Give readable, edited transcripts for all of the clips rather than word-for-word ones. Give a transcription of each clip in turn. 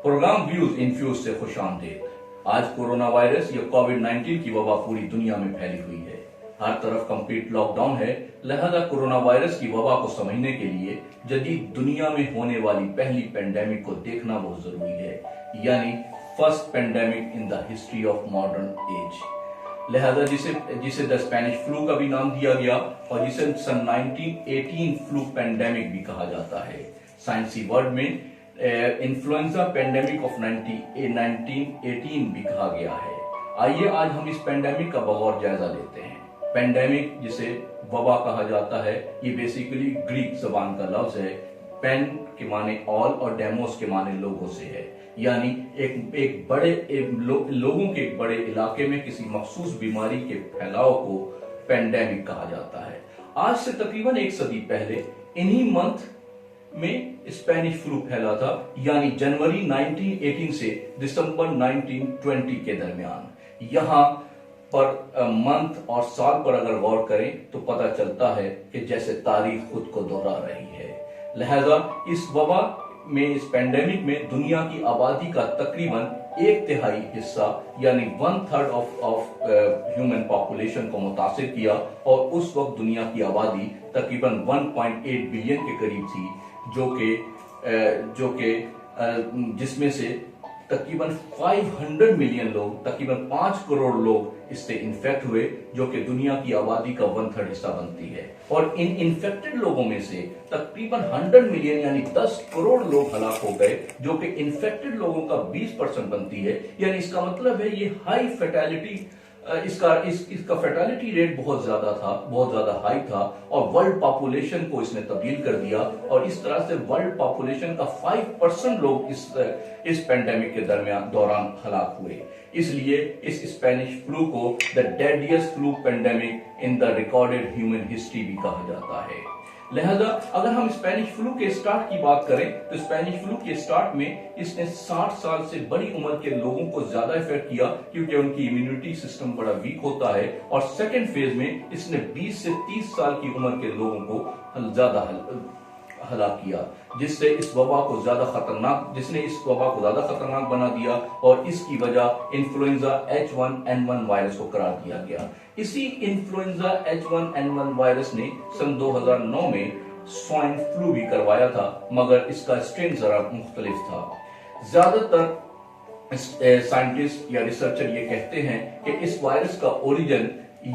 Programme views infuse से खुशामदीद। आज corona virus या कोविड-19 की वबा पूरी दुनिया में फैली हुई है। हर तरफ कंप्लीट लॉकडाउन है, लिहाजा कोरोना वायरस की वबा को समझने के लिए जदीद दुनिया में होने वाली पहली पेंडेमिक को देखना बहुत जरूरी है, यानी first pandemic in the history of modern age. लिहाजा जिसे द स्पेनिश फ्लू का भी नाम दिया गया और जिसे सन 1918 फ्लू पेंडेमिक भी कहा जाता है। साइंसी वर्ड में इन्फ्लुएंजा पेंडेमिक ऑफ 1918 भी कहा गया है। आइए आज हम इस पेंडेमिक का बगौर जायजा लेते हैं। पेंडेमिक जिसे वबा कहा जाता है, ये बेसिकली ग्रीक जबान का लफ्ज है। पेन के माने ऑल और डेमोस के माने लोगों से है, यानी लोगों के एक बड़े इलाके में किसी मखसूस बीमारी के फैलाव को पेंडेमिक कहा जाता है। आज से तकरीबन एक सदी पहले इन्हीं मंथ में स्पेनिश फ्लू फैला था, यानी जनवरी 1918 से दिसंबर 1920 के दरमियान। यहां पर मंथ और साल पर अगर गौर करें तो पता चलता है कि जैसे तारीख खुद को दोहरा रही है। लिहाजा इस वबा में, इस पेंडेमिक में दुनिया की आबादी का तकरीबन 1/3 हिस्सा यानी 1/3 ऑफ ह्यूमन पॉपुलेशन को मुतासिर किया और उस वक्त दुनिया की आबादी तकरीबन 1.8 बिलियन के करीब थी, जिसमें से तकरीबन 500 मिलियन लोग, तकरीबन 5 करोड़ लोग इससे इन्फेक्ट हुए, जो कि दुनिया की आबादी का 1/3 हिस्सा बनती है। और इन इन्फेक्टेड लोगों में से तकरीबन 100 मिलियन यानी 10 करोड़ लोग हलाक हो गए, जो कि इन्फेक्टेड लोगों का 20% बनती है। यानी इसका मतलब है ये हाई फैटेलिटी, इसका फैटेलिटी रेट बहुत ज्यादा हाई था और वर्ल्ड पॉपुलेशन को इसने तब्दील कर दिया। और इस तरह से वर्ल्ड पॉपुलेशन का 5% लोग इस पेंडेमिक के दौरान हलाक हुए। इसलिए इस स्पेनिश फ्लू को the deadliest flu pandemic in the recorded human history भी कहा जाता है। लिहाजा अगर हम स्पेनिश फ्लू के स्टार्ट की बात करें तो स्पेनिश फ्लू के स्टार्ट में इसने 60 साल से बड़ी उम्र के लोगों को ज्यादा इफेक्ट किया, क्योंकि उनकी इम्यूनिटी सिस्टम बड़ा वीक होता है। और सेकेंड फेज में इसने 20 से 30 साल की उम्र के लोगों को ज्यादा हलाक किया, जिसने इस वबा को ज्यादा खतरनाक बना दिया और इसकी वजह इन्फ्लुएंजा H1N1 वायरस को करार दिया गया। इसी इन्फ्लुएंजा H1N1 वायरस ने सन 2009 में स्वाइन फ्लू भी करवाया था, मगर इसका स्ट्रेन जरा मुख्तलिफ था। ज्यादातर साइंटिस्ट या रिसर्चर ये कहते हैं कि इस वायरस का ओरिजिन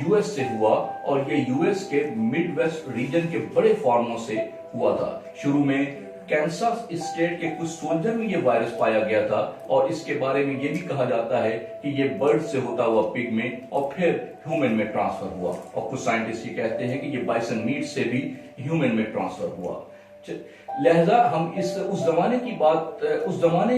यूएस से हुआ और ये यूएस के मिड वेस्ट रीजन के बड़े फार्मों से हुआ था। शुरू में कैंसास स्टेट के कुछ सोल्जर में ये वायरस पाया गया था और इसके बारे में ये भी कहा जाता है कि ये बर्ड से होता हुआ पिग में और फिर ह्यूमन में ट्रांसफर हुआ। और कुछ साइंटिस्ट ये कहते हैं कि ये बाइसन मीट से भी ह्यूमन में ट्रांसफर हुआ। लिहाजा हम उस जमाने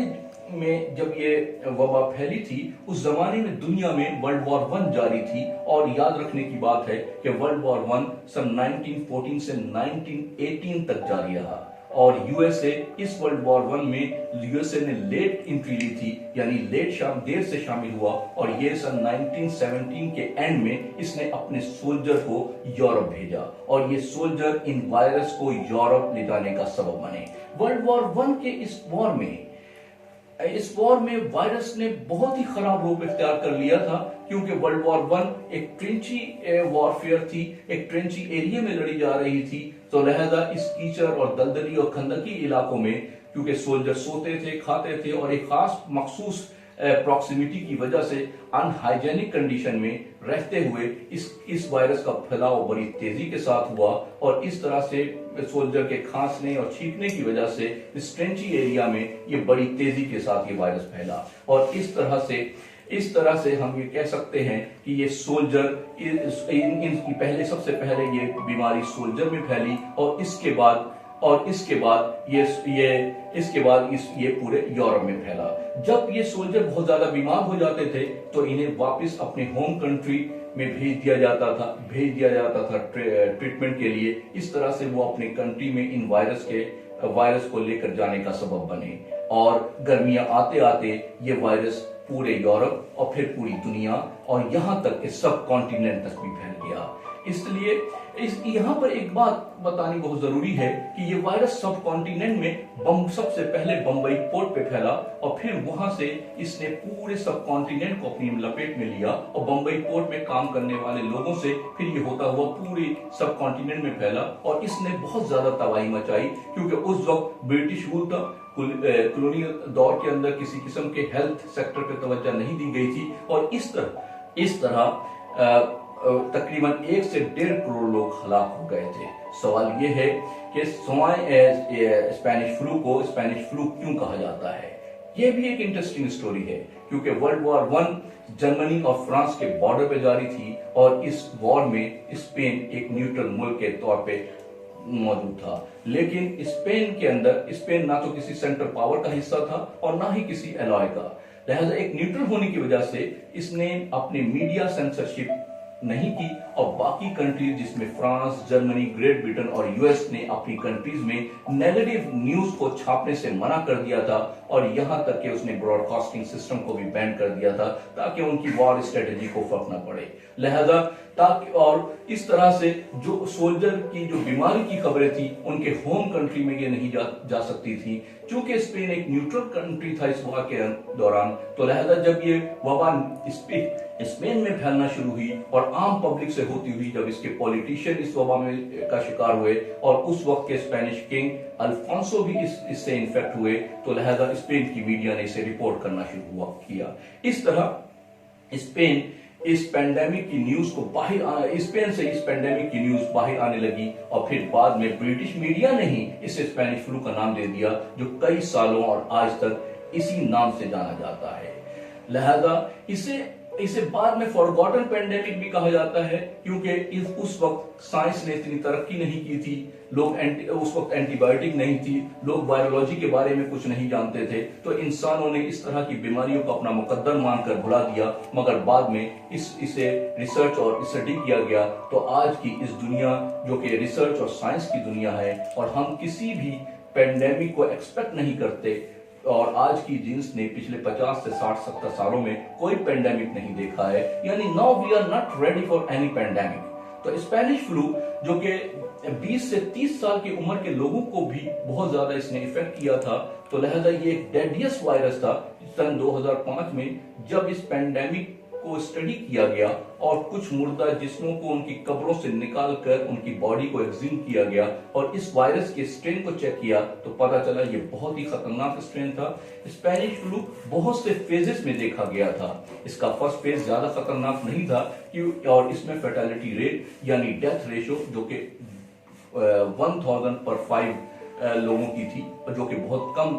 में जब ये वबा फैली थी, उस जमाने में दुनिया में वर्ल्ड वॉर 1 जारी थी। और याद रखने की बात है कि वर्ल्ड वॉर 1 सन 1914 से 1918 तक जारी रहा और यूएसए इस वर्ल्ड वॉर 1 में यूएसए ने लेट एंट्री ली थी, यानी देर से शामिल हुआ। और ये सन 1917 के एंड में इसने अपने सोल्जर को यूरोप भेजा और ये सोल्जर इन वायरस को यूरोप ले जाने का सबब बने। वर्ल्ड वॉर 1 के इस वॉर में वायरस ने बहुत ही खराब रूप इख्तियार कर लिया था, क्योंकि वर्ल्ड वॉर 1 एक ट्रेंची वॉरफेयर थी, एक ट्रेंची एरिया में लड़ी जा रही थी। तो लिहाजा इस कीचड़ और दलदली और खंदकी इलाकों में, क्योंकि सोल्जर सोते थे, खाते थे और एक खास मखसूस प्रॉक्सिमिटी की वजह से अनहाइजेनिक कंडीशन में रहते हुए इस वायरस का फैलाव बड़ी तेजी के साथ हुआ। और इस तरह से सोल्जर के खांसने और छींकने की वजह से इस ट्रेंची एरिया में ये बड़ी तेजी के साथ ये वायरस फैला। और इस तरह से हम ये कह सकते हैं कि ये सोल्जर सबसे पहले ये बीमारी सोल्जर में फैली और इसके बाद ये पूरे यूरोप में फैला। जब ये सोल्जर बहुत ज्यादा बीमार हो जाते थे तो इन्हें वापस अपने होम कंट्री में भेज दिया जाता था ट्रीटमेंट के लिए। इस तरह से वो अपने कंट्री में इन वायरस को लेकर जाने का सबब बने और गर्मियां आते आते ये वायरस पूरे यूरोप और फिर पूरी दुनिया और यहां तक कि सब कॉन्टिनेंट तक भी फैल गया। इसलिए यहाँ पर एक बात बतानी बहुत जरूरी है कि ये वायरस सब कॉन्टिनेंट में सबसे पहले बंबई पोर्ट पे फैला और फिर वहां से इसने पूरे सब कॉन्टिनेंट को अपनी लपेट में लिया और बंबई पोर्ट में काम करने वाले लोगों से फिर ये होता हुआ पूरे सब कॉन्टिनेंट में फैला और इसने बहुत ज्यादा तबाही मचाई, क्योंकि उस वक्त ब्रिटिश रूल था, कॉलोनियल दौर के अंदर किसी किस्म के हेल्थ सेक्टर पे तवज्जो नहीं दी गई थी और इस तरह तकरीबन 1 से 1.5 करोड़ लोग हलाक हो गए थे। सवाल यह है कि स्पेनिश फ्लू को स्पेनिश फ्लू क्यों कहा जाता है। यह भी एक इंटरेस्टिंग स्टोरी है, क्योंकि वर्ल्ड वॉर 1 जर्मनी और फ्रांस के बॉर्डर पे जारी थी और इस वॉर में स्पेन एक न्यूट्रल मुल्क के तौर पे मौजूद था, लेकिन स्पेन के अंदर स्पेन ना तो किसी सेंट्रल पावर का हिस्सा था और ना ही किसी एलॉय का, लिहाजा एक न्यूट्रल होने की वजह से इसने अपनी मीडिया सेंसरशिप नहीं की और बाकी कंट्रीज जिसमें फ्रांस, जर्मनी, ग्रेट ब्रिटेन और यूएस ने अपनी कंट्रीज में नेगेटिव न्यूज को छापने से मना कर दिया था और यहां तक कि उसने ब्रॉडकास्टिंग सिस्टम को भी बैन कर दिया था ताकि उनकी वॉर स्ट्रेटेजी को फर्क न पड़े। लिहाजा ताकि और इस तरह से जो सोल्जर की जो बीमारी की खबरें थी उनके होम कंट्री में ये नहीं जा सकती थी, क्योंकि स्पेन एक न्यूट्रल कंट्री था इस वबा के दौरान। तो लिहाजा जब ये वबा स्पेन में फैलना शुरू हुई और आम पब्लिक से होती हुई, जब इसके पॉलिटिशियन इस वबा में का शिकार हुए और उस वक्त के स्पेनिश किंग अल्फोंसो भी इससे इन्फेक्ट हुए, तो लिहाजा स्पेन की मीडिया ने इसे रिपोर्ट करना शुरू किया। इस तरह स्पेन इस पेंडेमिक की न्यूज को स्पेन से इस पेंडेमिक की न्यूज बाहर आने लगी और फिर बाद में ब्रिटिश मीडिया ने ही इसे स्पेनिश फ्लू का नाम दे दिया, जो कई सालों और आज तक इसी नाम से जाना जाता है। लिहाजा इसे बाद में फॉरगॉटन पेंडेमिक भी कहा जाता है, क्योंकि उस वक्त साइंस ने इतनी तरक्की नहीं की थी, उस वक्त एंटीबायोटिक नहीं थी, लोग वायरोलॉजी के बारे में कुछ नहीं जानते थे, तो इंसानों ने इस तरह की बीमारियों को अपना मुकद्दर मानकर भुला दिया। मगर बाद में इसे रिसर्च और स्टडी किया गया, तो आज की इस दुनिया जो कि रिसर्च और साइंस की दुनिया है और हम किसी भी पेंडेमिक को एक्सपेक्ट नहीं करते, और आज की जीन्स ने पिछले 50 से 60-70 सालों में कोई पेंडेमिक नहीं देखा है, यानी now we are not ready for any pandemic. तो स्पेनिश फ्लू जो कि 20 से 30 साल की उम्र के लोगों को भी बहुत ज्यादा इसने इफेक्ट किया था, तो लिहाजा ये एक डेडलिएस्ट वायरस था। सन 2005 में जब इस पेंडेमिक को स्टडी किया गया और कुछ मुर्दा जिस्मों को उनकी कब्रों से निकालकर उनकी बॉडी को एक्सह्यूम किया गया और इस वायरस के स्ट्रेन को चेक किया, तो पता चला ये बहुत ही खतरनाक स्ट्रेन था। स्पेनिश फ्लू बहुत से फेजेस में देखा गया था। इसका फर्स्ट फेज ज्यादा खतरनाक नहीं था और इसमें फैटेलिटी रेट यानी डेथ रेशियो जो कि 1000 पर 5 लोगों की थी, जो कि बहुत कम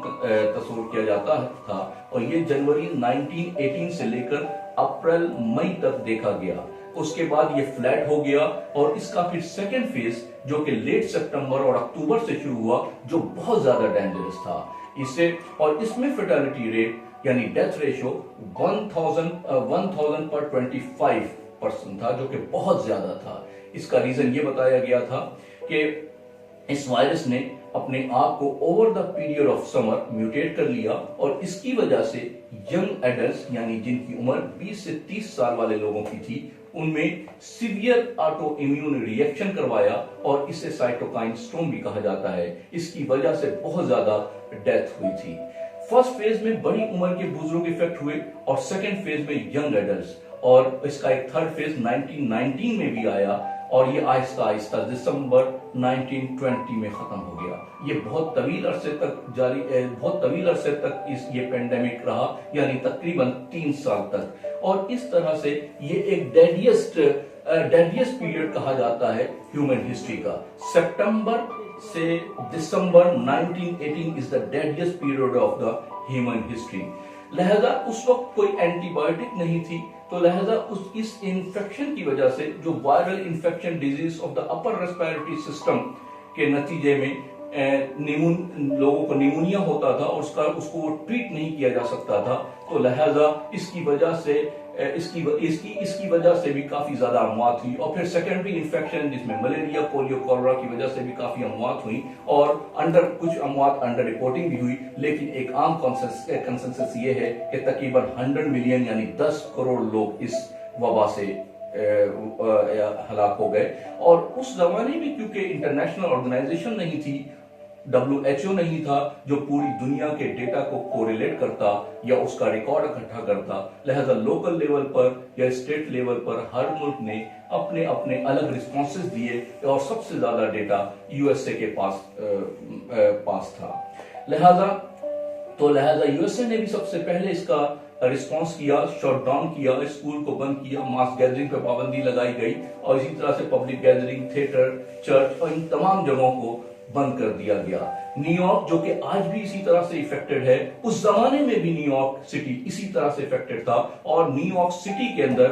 तस्वीर किया जाता था, और ये जनवरी 1918 से लेकर अप्रैल मई तक देखा गया। उसके बाद ये फ्लैट हो गया और इसका फिर सेकेंड फेज जो कि लेट सितंबर और अक्टूबर से शुरू हुआ, जो बहुत ज्यादा डेंजरस था। इसमें फर्टिलिटी रेट यानी डेथ रेशियो 1000 पर 25% था, जो कि बहुत ज्यादा था। इसका रीजन ये बताया गया था कि इस वायरस ने अपने आप को over the period of summer mutate कर लिया और इसकी वजह से यंग एडल्ट्स यानी जिनकी उम्र 20 से 30 साल वाले लोगों की थी, उनमें सीवियर ऑटो इम्यून रिएक्शन करवाया और इसे साइटोकाइन स्टॉर्म भी कहा जाता है। इसकी वजह से बहुत ज्यादा डेथ हुई थी। फर्स्ट फेज में बड़ी उम्र के बुजुर्ग इफेक्ट हुए और सेकेंड फेज में यंग एडल्ट्स, और इसका एक थर्ड फेज 1919 में भी आया और ये आहिस्ता आहिस्ता दिसंबर 1920 में खत्म हो गया। ये बहुत तवील अरसे तक ये पेंडेमिक रहा, यानी तकरीबन 3 साल तक, और इस तरह से ये एक डेडलिएस्ट पीरियड कहा जाता है ह्यूमन हिस्ट्री का। सितंबर से दिसंबर 1918 is the deadliest period of the human history. लिहाजा उस वक्त कोई एंटीबायोटिक नहीं थी, तो लिहाजा इस इन्फेक्शन की वजह से जो viral infection disease of the upper respiratory system के नतीजे में लोगों को निमोनिया होता था और उसको ट्रीट नहीं किया जा सकता था, तो लिहाजा इसकी वजह से भी काफी ज्यादा अमवात हुई। और फिर सेकेंडरी इन्फेक्शन जिसमें मलेरिया, पोलियो, कॉलरा की वजह से भी काफी अमवात हुई और कुछ अमवात अंडर रिपोर्टिंग भी हुई। लेकिन एक आम कंसेंसस ये है कि तकरीबन 100 मिलियन यानी 10 करोड़ लोग इस वबा से हलाक हो गए। और उस जमाने में क्योंकि इंटरनेशनल ऑर्गेनाइजेशन नहीं थी, WHO नहीं था जो पूरी दुनिया के डेटा को कोरिलेट करता या उसका रिकॉर्ड इकट्ठा करता, लिहाजा लोकल लेवल पर या स्टेट लेवल पर हर मुल्क ने अपने अपने अलग रिस्पॉन्सेस दिए और सबसे ज्यादा डेटा यूएसए के पास था। लिहाजा यूएसए ने भी सबसे पहले इसका रिस्पांस किया, शटडाउन किया, स्कूल को बंद किया, मास गैदरिंग पर पाबंदी लगाई गई और इसी तरह से पब्लिक गैदरिंग, थिएटर, चर्च और इन तमाम जगहों को बंद कर दिया गया। न्यूयॉर्क जो कि आज भी इसी तरह से इफेक्टेड है, उस जमाने में भी न्यूयॉर्क सिटी इसी तरह से इफेक्टेड था और न्यूयॉर्क सिटी के अंदर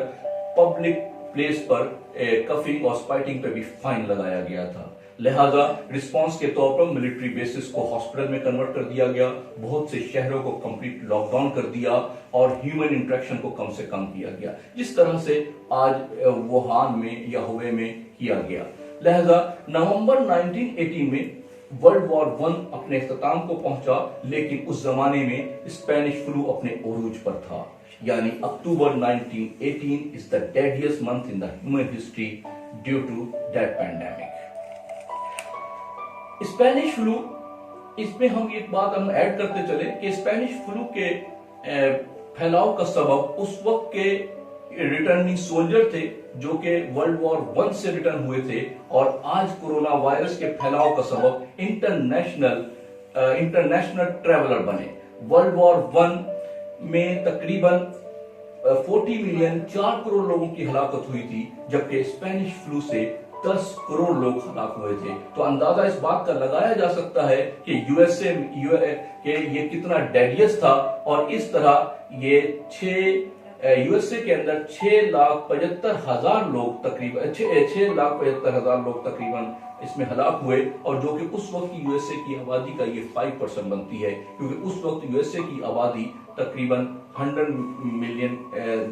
पब्लिक प्लेस पर कफिंग और स्पाइटिंग पे भी फाइन लगाया गया था। लिहाजा रिस्पांस के तौर पर मिलिट्री बेसिस को हॉस्पिटल में कन्वर्ट कर दिया गया, बहुत से शहरों को कंप्लीट लॉकडाउन कर दिया और ह्यूमन इंटरेक्शन को कम से कम किया गया, जिस तरह से आज वुहान में या हुबे में किया गया। लिहाजा नवंबर 1918 में वर्ल्ड वॉर 1 अपने इख्तिताम को पहुंचा, लेकिन उस जमाने में स्पेनिश फ्लू अपने उरूज पर था, यानी October 1918 is the deadliest month in the human history due to that pandemic. Spanish flu, इसमें हम एक बात हम ऐड करते चले कि स्पेनिश फ्लू के फैलाव का सबब उस वक्त के रिटर्निंग सोल्जर थे जो कि वर्ल्ड वॉर 1 से रिटर्न हुए थे, और आज कोरोना वायरस के फैलाव का सबब इंटरनेशनल ट्रेवलर बने। वर्ल्ड वॉर 1 में तकरीबन 40 मिलियन 4 करोड़ लोगों की हलाकत हुई थी, जबकि स्पेनिश फ्लू से 10 करोड़ लोग हलाक हुए थे। तो अंदाजा इस बात का लगाया जा सकता है कि यूएसए के ये कितना डेडियस था, और इस तरह ये यूएसए के अंदर 6,75,000 लोग तकरीबन 6,75,000 लोग तकरीबन इसमें हलाक हुए, और जो कि उस वक्त की यूएसए की आबादी का ये 5% बनती है, क्योंकि उस वक्त यूएसए की आबादी तकरीबन 100 मिलियन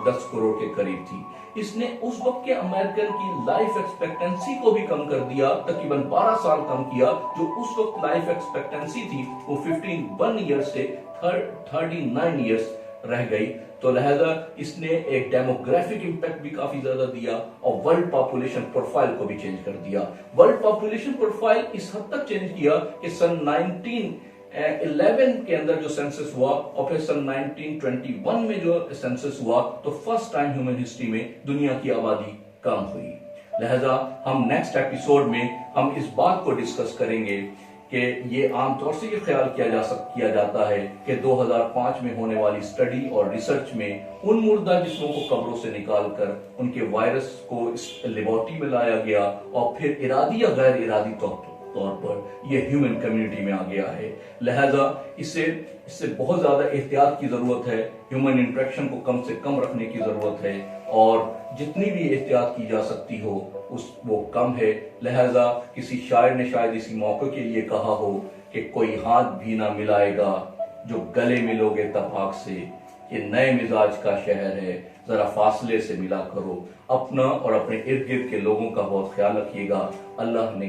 10 करोड़ के करीब थी। इसने उस वक्त के अमेरिकन की लाइफ एक्सपेक्टेंसी को भी कम कर दिया, तकरीबन 12 साल कम किया। जो उस वक्त लाइफ एक्सपेक्टेंसी थी वो 51 ईयर्स से 39 ईयर्स रह गई। तो लिहाजा इसने एक डेमोग्राफिक इंपैक्ट भी काफी ज्यादा दिया और वर्ल्ड पॉपुलेशन प्रोफाइल को भी चेंज कर दिया। वर्ल्ड पॉपुलेशन प्रोफाइल इस हद तक चेंज किया कि सन 1911 के अंदर जो सेंसस हुआ और फिर सन 1921 में जो सेंसस हुआ, तो फर्स्ट टाइम ह्यूमन हिस्ट्री में दुनिया की आबादी कम हुई। लिहाजा हम नेक्स्ट एपिसोड में हम इस बात को डिस्कस करेंगे कि ये आमतौर से ये ख्याल किया जाता है कि 2005 में होने वाली स्टडी और रिसर्च में उन मुर्दा जिस्मों को कब्रों से निकालकर उनके वायरस को इस लेबोरेटरी में लाया गया और फिर इरादी या गैर इरादी तौर पर यह ह्यूमन कम्युनिटी में आ गया है। लिहाजा इससे बहुत ज्यादा एहतियात की जरूरत है, ह्यूमन इंटरेक्शन को कम से कम रखने की जरूरत है, और जितनी भी एहतियात की जा सकती हो वो कम है। लिहाजा किसी शायर ने शायद इसी मौके के लिए कहा हो कि कोई हाथ भी ना मिलाएगा जो गले मिलोगे तबाक से, ये नए मिजाज का शहर है, जरा फासले से मिला करो। अपना और अपने इर्द गिर्द के लोगों का बहुत ख्याल रखिएगा। अल्लाह ने